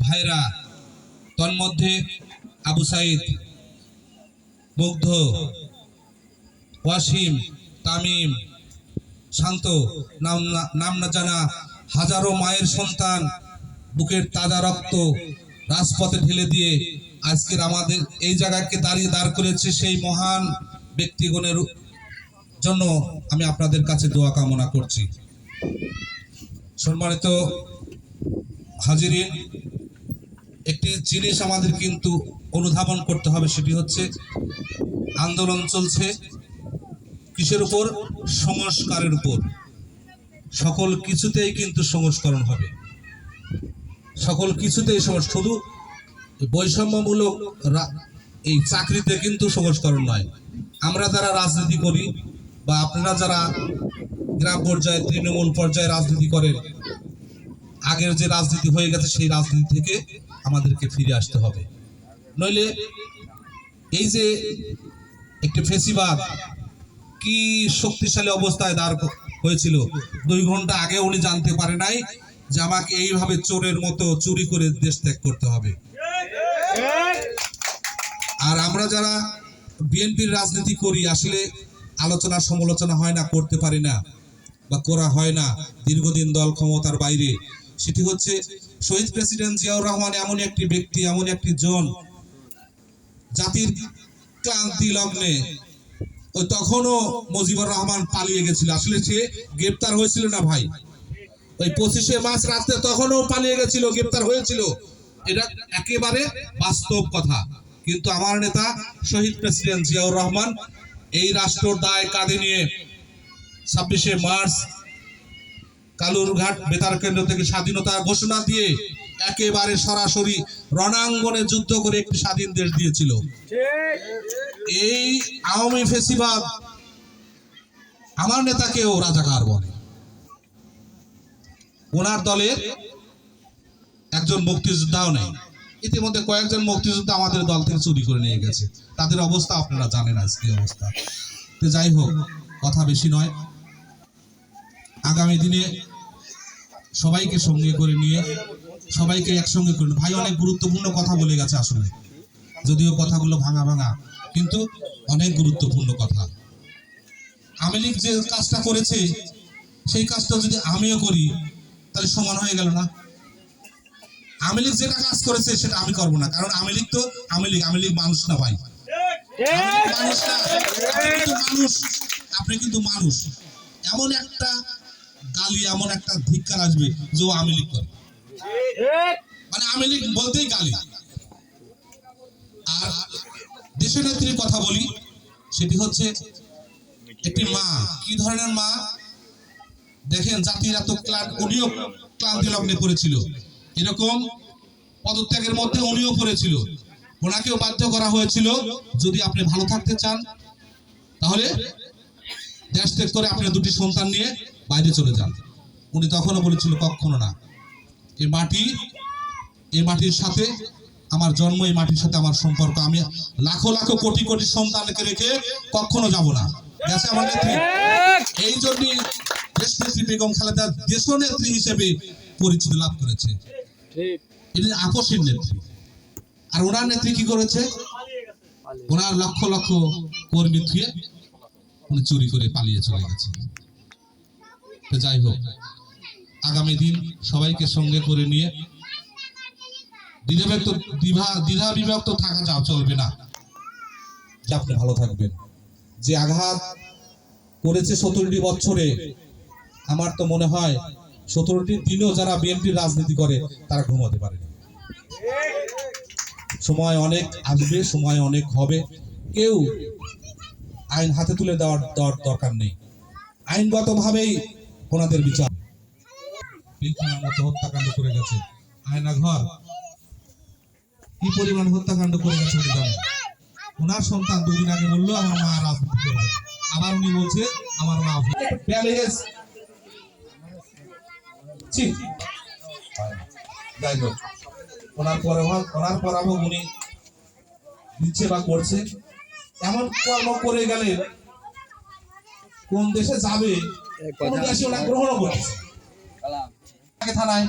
ভাইরা, তন্মধ্যে আবু সাইদ, মুগ্ধ, ওয়াসিম, তামিম, শান্ত, নাম না জানা হাজারো মায়ের সন্তান বুকের তাজা রক্ত রাজপথে ঢেলে দিয়ে আজকের আমাদের এই জায়গাকে দাঁড় করেছে সেই মহান ব্যক্তিগণের জন্য আমি আপনাদের কাছে দোয়া কামনা করছি। সম্মানিত হাজিরিন, একটি জিনিস আমাদের কিন্তু অনুধাবন করতে হবে, সেটি হচ্ছে আন্দোলন চলছে কিসের উপর? সংস্কারের উপর। সকল কিছুতেই কিন্তু সংস্করণ হবে, সকল কিছুতেই শুধু বৈষম্যমূলক এই চাকরিতে কিন্তু সংস্করণ নয়। আমরা যারা রাজনীতি করি বা আপনারা যারা গ্রাম পর্যায়ে তৃণমূল পর্যায়ে রাজনীতি করেন, আগের যে রাজনীতি হয়ে গেছে সেই রাজনীতি থেকে আমাদেরকে ফিরে আসতে হবে। নইলে এই যে একটি ফেসিবাদ কি শক্তিশালী অবস্থায় দাঁড় হয়েছিল, 2 ঘন্টা আগে উনি জানতে পারে নাই যে আমাকে এইভাবে চোরের মতো চুরি করে দেশ ত্যাগ করতে হবে। আর আমরা যারা বিএনপির রাজনীতি করি, আসলে আলোচনা সমালোচনা হয় না, করতে পারি না বা করা হয় না, দীর্ঘদিন দল ক্ষমতার বাইরে। সেটি হচ্ছে শহীদ প্রেসিডেন্ট জিয়াউর রহমান এমন একটি ব্যক্তি, এমন একটি জন, জাতির ক্লান্তি লগ্নে ওই তখনও মুজিবুর রহমান পালিয়ে গেছিল। আসলে সে গ্রেপ্তার হয়েছিল না ভাই, ওই 25শে মার্চ রাতে তখনও পালিয়ে গেছিল, গ্রেপ্তার হয়েছিল, এটা একেবারে বাস্তব কথা। কিন্তু আমার নেতা শহীদ প্রেসিডেন্ট জিয়াউর রহমান এই রাষ্ট্রের দায় কাঁধে নিয়ে 26শে মার্চ কালুরঘাট বেতার কেন্দ্র থেকে স্বাধীনতা ঘোষণা দিয়ে একেবারে সরাসরি রণাঙ্গনে যুদ্ধ করে একটি স্বাধীন দেশ দিয়েছিল। এই আওয়ামী ফেসিবাদ আমার নেতাকেও রাজাকার বলে। ওনার দলের একজন মুক্তিযোদ্ধাও নেই, ইতিমধ্যে কয়েকজন মুক্তিযোদ্ধা আমাদের দল থেকে চুরি করে নিয়ে গেছে, তাদের অবস্থা আপনারা জানেন আজকে অবস্থা। তো যাই হোক, কথা বেশি নয়, আগামী দিনে সবাইকে সঙ্গে করে নিয়ে সবাইকে একসঙ্গে করে, ভাই অনেক গুরুত্বপূর্ণ কথা বলে গেছে, আসলে যদিও কথাগুলো ভাঙা ভাঙা কিন্তু অনেক গুরুত্বপূর্ণ কথা। আওয়ামী লীগ যে কাজটা করেছে সেই কাজটা যদি আমিও করি তাহলে সমান হয়ে গেল না? আওয়ামী লীগ যেটা কাজ করেছে সেটা আমি করবো না, কারণ আওয়ামী লীগ তো আওয়ামী লীগ মানুষ না ভাই, মানুষ না, মানুষ, আপনি কিন্তু মানুষ। এমন একটা গালি, এমন একটা ধিক্কার আসবে যে আওয়ামী লীগ করে, মানে আওয়ামী লীগ বলতেই গালি। আর দেশের নেত্রীর কথা বলি, সেটি হচ্ছে একটি মা, কি ধরনের মা দেখেন, জাতির এত উনিও ক্লান্তি লগ্নে পড়েছিল, এরকম পদত্যাগের মধ্যে উনিও পড়েছিল, ওনাকেও বাধ্য করা হয়েছিল যদি আপনি ভালো থাকতে চান তাহলে দেশ ত্যাগ করে আপনি 2টি সন্তান নিয়ে বাইরে চলে যান। উনি তখনও বলেছিল কখনো না, এই মাটির সাথে আমার জন্ম, এই মাটির সাথে আমার সম্পর্ক, আমি লাখো লাখো কোটি কোটি সন্তানকে রেখে কখনো যাব না। গেছে আমার নেত্রী, এই জন্যই দেশনেত্রী বেগম খালেদা দেশনেত্রী হিসেবে পরিচিতি লাভ করেছে। এটা আপসীর নেত্রী। আর ওনার নেত্রী কি করেছে? ওনার লক্ষ লক্ষ কর্মী থুয়ে উনি চুরি করে পালিয়ে চলে গেছে। তো যাই হোক, আগামী দিন সবাইকে সঙ্গে করে নিয়ে দ্বিধা বিভক্ত থাকা চলবে না, যে আপনি ভালো থাকবেন। যে আঘাত করেছে 17টি বছরে, আমার তো মনে হয় 17টি দিনও যারা বিএনপির রাজনীতি করে তারা ঘুমাতে পারেনি। সময় অনেক আসবে, সময় অনেক হবে, কেউ আইন হাতে তুলে দেওয়ার দরকার নেই, আইনগতভাবেই ওনাদের বিচার। পিলখানার মতো হত্যাকাণ্ড করে গেছে, আয়নাঘর কি পরিমাণ হত্যাকাণ্ড করে গেছে উনি জানেন। ওনার সন্তান 2 দিন আগে বললো আমার মা রাজনীতি করবে, আবার উনি বলছে আমার মা প্যালেস। যাই হোক, ওনার পরাভব উনি দিচ্ছে বা করছে, এমন কর্ম করে গেলে কোন দেশে যাবে, কোন দেশে ওরা গ্রহণ করেছে। থানায়,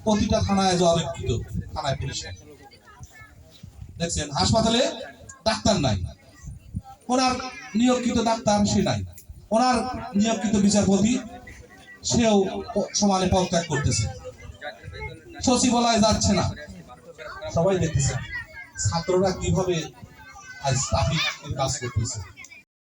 প্রতিটা থানায় জবাব দিত। থানায় পুলিশে। দেখছেন হাসপাতালে ডাক্তার নাই, ওনার নিয়োগকৃত ডাক্তার সে নাই, ওনার নিয়োগকৃত বিচারপতি সেও সমানে পদত্যাগ করতেছে, সচিবালয় যাচ্ছে না। সবাই দেখতেছে ছাত্ররা কিভাবে আজ ট্রাফিক কাজ করতেছে।